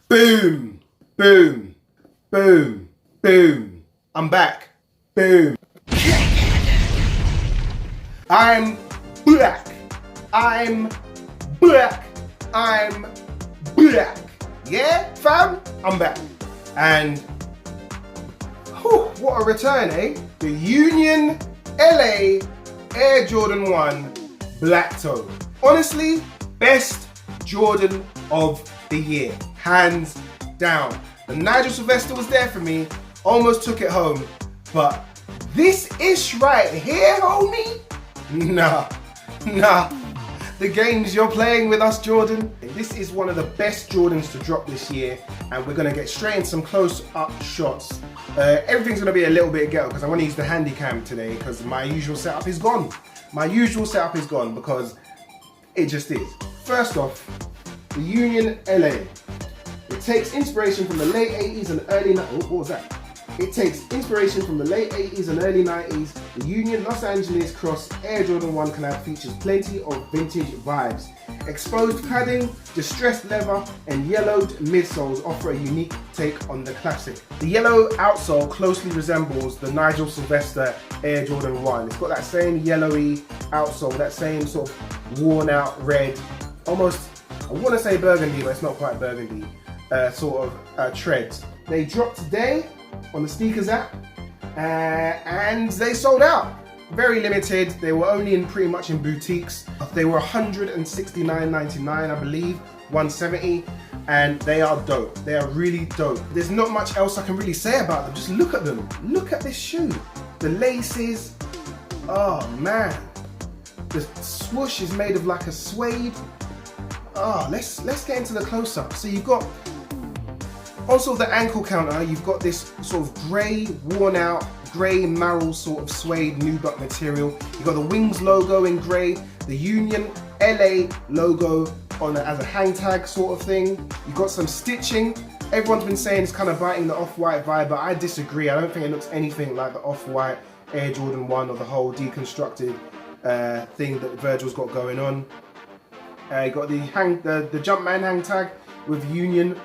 Boom, boom, boom, boom. I'm back. Boom. I'm back. I'm back. I'm back. Yeah, fam? I'm back. And whew, what a return, eh? The Union LA Air Jordan 1 Black Toe. Honestly, best Jordan of the year. Hands down. The Nigel Sylvester was there for me. Almost took it home. But this ish right here, homie? Nah. The games you're playing with us, Jordan. This is one of the best Jordans to drop this year, and we're gonna get straight into some close-up shots. Everything's gonna be a little bit ghetto because I want to use the handy cam today because my usual setup is gone. My usual setup is gone because it just is. First off, the Union LA. It takes inspiration from the late 80s and early 90s. What was that? It takes inspiration from the late 80s and early 90s. The Union Los Angeles Cross Air Jordan 1 collab features plenty of vintage vibes. Exposed padding, distressed leather, and yellowed midsoles offer a unique take on the classic. The yellow outsole closely resembles the Nigel Sylvester Air Jordan 1. It's got that same yellowy outsole, that same sort of worn out red, almost, I want to say burgundy, but it's not quite burgundy, sort of treads. They dropped today on the Sneakers app, and they sold out. Very limited. They were only in pretty much in boutiques. They were $169.99, I believe, 170, and they are dope. They are really dope. There's not much else I can really say about them. Just look at them. Look at this shoe. The laces. Oh man. The swoosh is made of like a suede. Oh, let's get into the close-up. So you've got also the ankle counter, you've got this sort of grey, worn out, grey marl sort of suede nubuck material. You've got the Wings logo in grey, the Union LA logo on as a hang tag sort of thing. You've got some stitching. Everyone's been saying it's kind of biting the Off-White vibe, but I disagree. I don't think it looks anything like the Off-White Air Jordan 1 or the whole deconstructed thing that Virgil's got going on. You got the Jumpman hang tag with Union.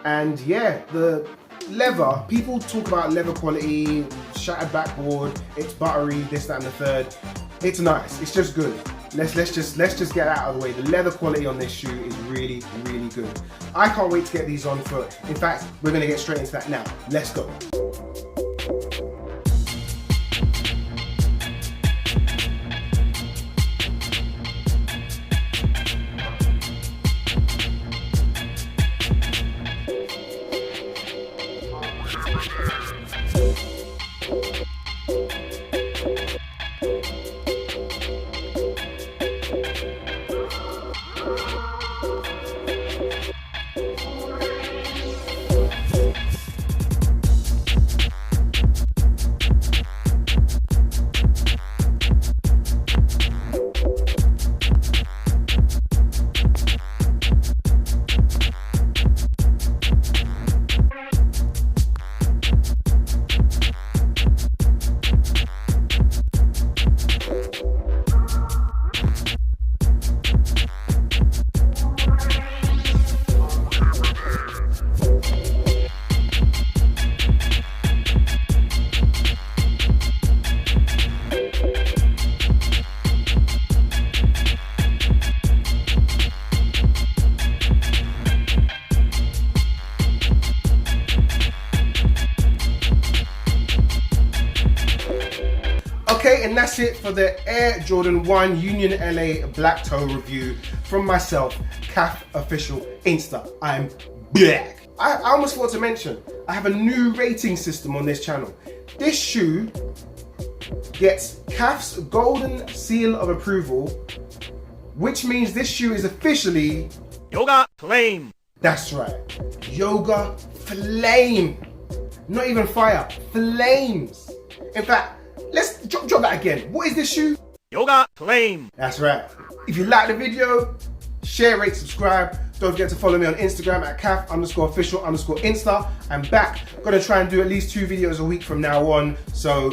And yeah, the leather, people talk about leather quality, shattered backboard, it's buttery, this, that, and the third. It's nice, it's just good. Let's just get out of the way. The leather quality on this shoe is really, really good. I can't wait to get these on foot. In fact, we're gonna get straight into that now. Let's go. Okay, and that's it for the Air Jordan 1 Union LA Black Toe review from myself, CAF Official Insta. I'm back. I almost forgot to mention, I have a new rating system on this channel. This shoe gets CAF's golden seal of approval, which means this shoe is officially Yoga Flame. That's right, Yoga Flame. Not even fire, flames. In fact, let's drop that again. What is this shoe? Yoga Flame. That's right. If you like the video, share, rate, subscribe. Don't forget to follow me on Instagram at CAF_official_Insta. I'm back. Gonna try and do at least 2 videos a week from now on. So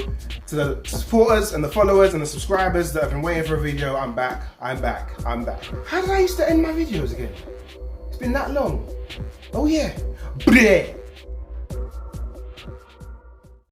to the supporters and the followers and the subscribers that have been waiting for a video, I'm back. How did I used to end my videos again? been that long. Oh yeah. Bleh.